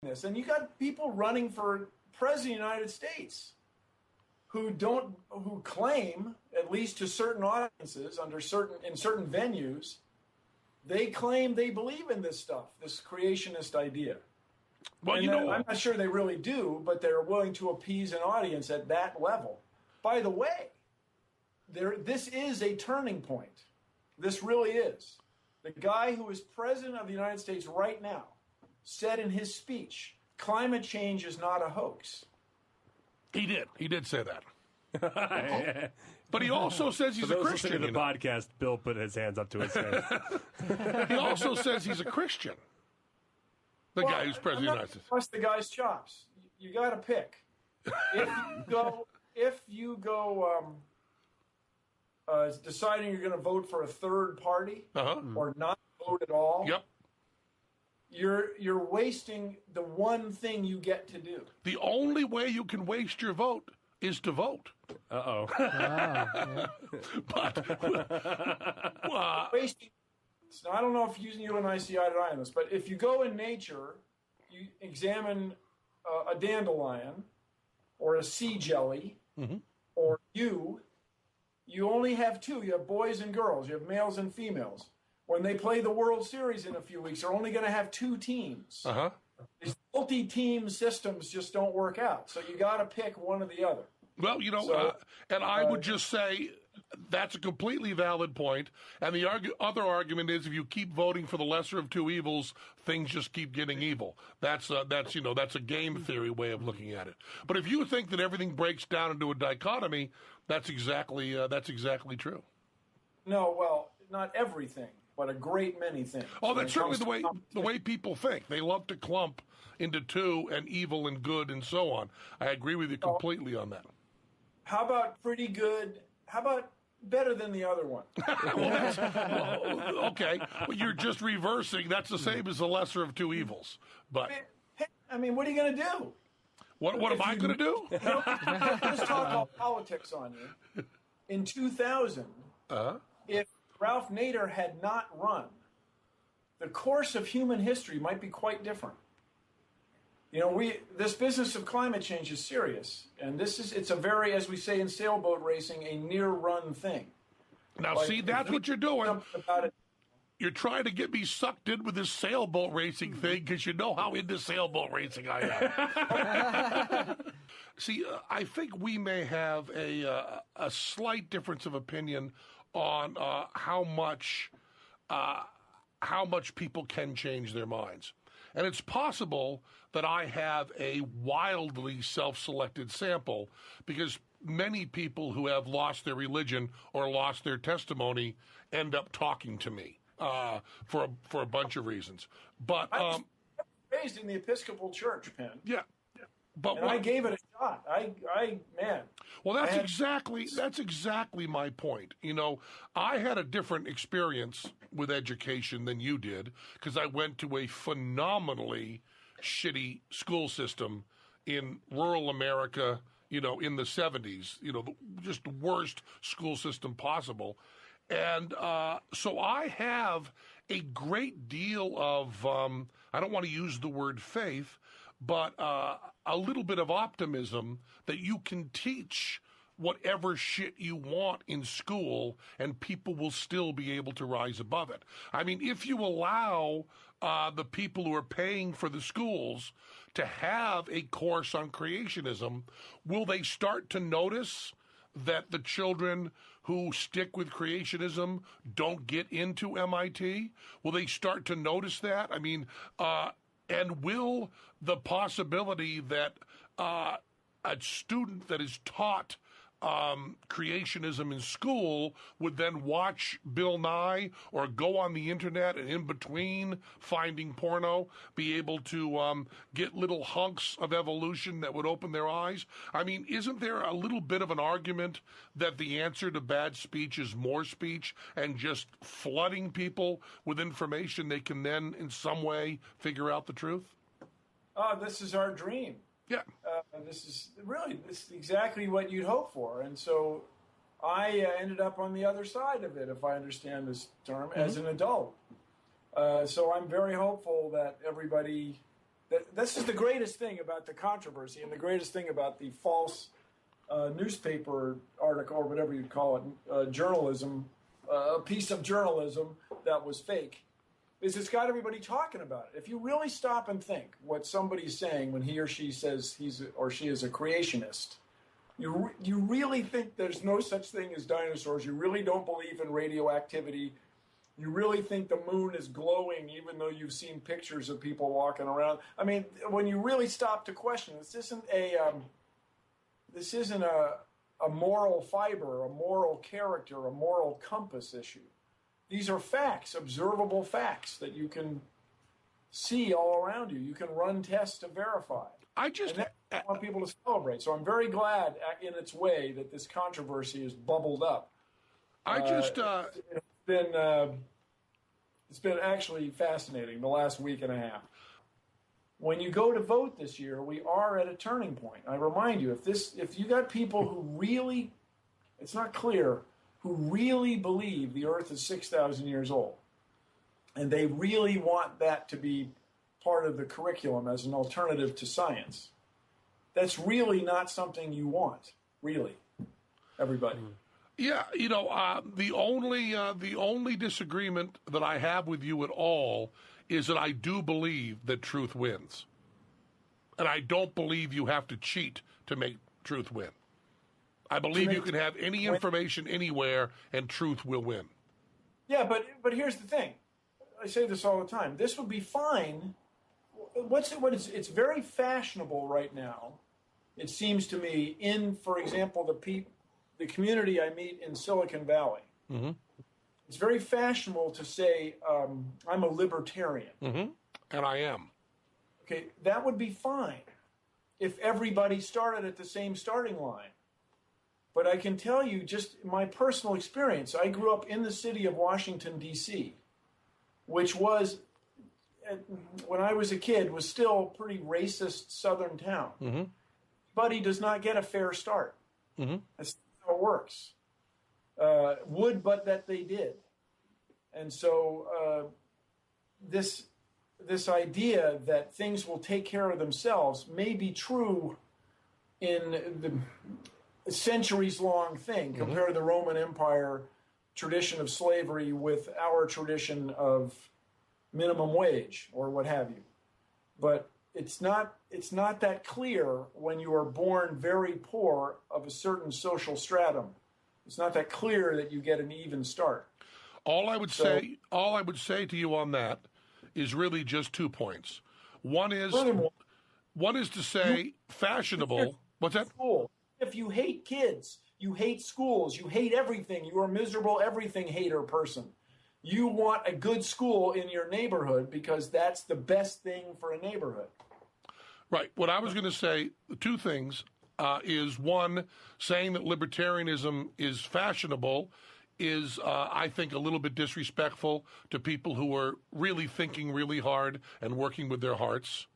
this. And you got people running for president of the United States who claim, at least to certain audiences, in certain venues, they claim they believe in this stuff, this creationist idea. Well, and I'm not sure they really do, but they're willing to appease an audience at that level. By the way, this is a turning point. This really is. The guy who is president of the United States right now said in his speech, climate change is not a hoax. He did say that. But he also says he's a Christian. For those listening to the podcast, Bill put his hands up to his face. He also says he's a Christian. The guy who's president of the United States. Trust the guy's chops. You got to pick. If you go deciding you're going to vote for a third party or not vote at all. Yep. You're wasting the one thing you get to do. The only way you can waste your vote is to vote. Uh-oh. Wasting. So I don't know if you and I see eye to eye on this, but if you go in nature, you examine a dandelion or a sea jelly or you only have two. You have boys and girls. You have males and females. When they play the World Series in a few weeks, they're only going to have two teams. These multi-team systems just don't work out. So you got to pick one or the other. Well, and I would just say that's a completely valid point. And the other argument is if you keep voting for the lesser of two evils, things just keep getting evil. That's a game theory way of looking at it. But if you think that everything breaks down into a dichotomy, that's exactly true. No, well, not everything, but a great many things. Oh, that's certainly the way people think. They love to clump into two and evil and good and so on. I agree with you completely on that. How about pretty good? How about better than the other one? Okay. Well, you're just reversing. That's the same as the lesser of two evils. But I mean, what are you going to do? What am I going to do? Let's talk about politics on you. In 2000, if Ralph Nader had not run, the course of human history might be quite different. This business of climate change is serious, and it's a very, as we say in sailboat racing, a near-run thing. Now, see, that's what you're doing. You're trying to get me sucked in with this sailboat racing thing because you know how into sailboat racing I am. See, I think we may have a slight difference of opinion on how much people can change their minds. And it's possible that I have a wildly self-selected sample because many people who have lost their religion or lost their testimony end up talking to me for a bunch of reasons. But I was raised in the Episcopal Church, Penn. Yeah. But I gave it a shot. Man. Well, that's exactly my point. I had a different experience with education than you did because I went to a phenomenally shitty school system in rural America, in the 70s, just the worst school system possible. And so I have a great deal of, I don't want to use the word faith, but a little bit of optimism that you can teach whatever shit you want in school and people will still be able to rise above it. I mean, if you allow the people who are paying for the schools to have a course on creationism, will they start to notice that the children who stick with creationism don't get into MIT? Will they start to notice that? I mean, and will the possibility that a student that is taught creationism in school would then watch Bill Nye or go on the internet and in between finding porno be able to get little hunks of evolution that would open their eyes? I mean, isn't there a little bit of an argument that the answer to bad speech is more speech and just flooding people with information they can then in some way figure out the truth? This is our dream. Yeah. This is exactly what you'd hope for. And so I ended up on the other side of it, if I understand this term, as an adult. So I'm very hopeful that everybody This is the greatest thing about the controversy and the greatest thing about the false newspaper article, or whatever you'd call it, journalism, a piece of journalism that was fake, is it's got everybody talking about it. If you really stop and think what somebody's saying when he or she says he's or she is a creationist, you really think there's no such thing as dinosaurs, you really don't believe in radioactivity, you really think the moon is glowing even though you've seen pictures of people walking around. I mean, when you really stop to question, this isn't a moral fiber, a moral character, a moral compass issue. These are facts, observable facts that you can see all around you. You can run tests to verify. I want people to celebrate. So I'm very glad, in its way, that this controversy has bubbled up. It's been actually fascinating the last week and a half. When you go to vote this year, we are at a turning point. I remind you, if you got people who really, it's not clear, who really believe the Earth is 6,000 years old, and they really want that to be part of the curriculum as an alternative to science, that's really not something you want, really, everybody. Yeah, the only disagreement that I have with you at all is that I do believe that truth wins. And I don't believe you have to cheat to make truth win. I believe you can have any information anywhere and truth will win. Yeah, but here's the thing. I say this all the time. This would be fine. It's very fashionable right now, it seems to me, in, for example, the community I meet in Silicon Valley. Mm-hmm. It's very fashionable to say, I'm a libertarian. Mm-hmm. And I am. Okay, that would be fine if everybody started at the same starting line. But I can tell you just my personal experience. I grew up in the city of Washington, D.C., which was, when I was a kid, was still a pretty racist southern town. Mm-hmm. But he does not get a fair start. Mm-hmm. That's how it works. Would but that they did. And so this idea that things will take care of themselves may be true in the centuries-long thing. Mm-hmm. Compare the Roman Empire tradition of slavery with our tradition of minimum wage or what have you. But it's not that clear when you are born very poor of a certain social stratum. It's not that clear that you get an even start. All I would say to you on that is really just 2 points. One is to say fashionable. What's that? School. If you hate kids, you hate schools, you hate everything, you are a miserable everything hater person. You want a good school in your neighborhood because that's the best thing for a neighborhood. Right. What I was going to say, 2 things. Is one, saying that libertarianism is fashionable is, I think, a little bit disrespectful to people who are really thinking really hard and working with their hearts.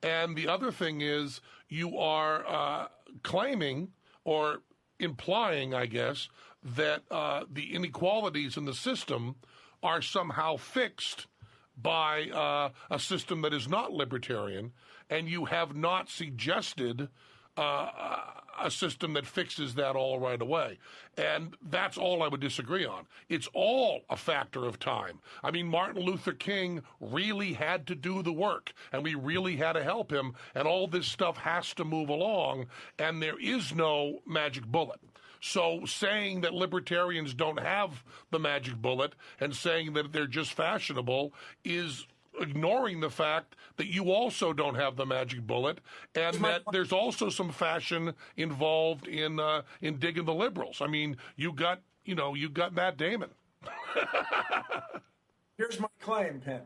And the other thing is you are claiming or implying, I guess, that the inequalities in the system are somehow fixed by a system that is not libertarian, and you have not suggested a system that fixes that all right away. And that's all I would disagree on. It's all a factor of time. I mean, Martin Luther King really had to do the work, and we really had to help him, and all this stuff has to move along, and there is no magic bullet. So saying that libertarians don't have the magic bullet and saying that they're just fashionable is ignoring the fact that you also don't have the magic bullet, and that there's also some fashion involved in digging the liberals. I mean, you got Matt Damon. Here's my claim, Penn.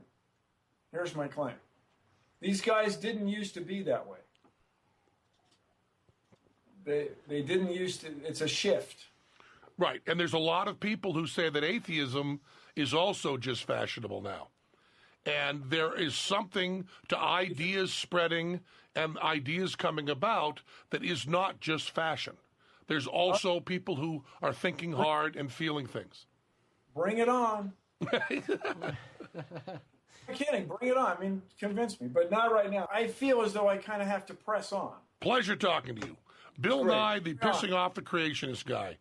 Here's my claim. These guys didn't used to be that way. They didn't used to. It's a shift. Right, and there's a lot of people who say that atheism is also just fashionable now. And there is something to ideas spreading and ideas coming about that is not just fashion. There's also people who are thinking hard and feeling things. Bring it on. kidding. Bring it on. I mean, convince me, but not right now. I feel as though I kind of have to press on. Pleasure talking to you. Bill Nye, the pissing off the creationist guy.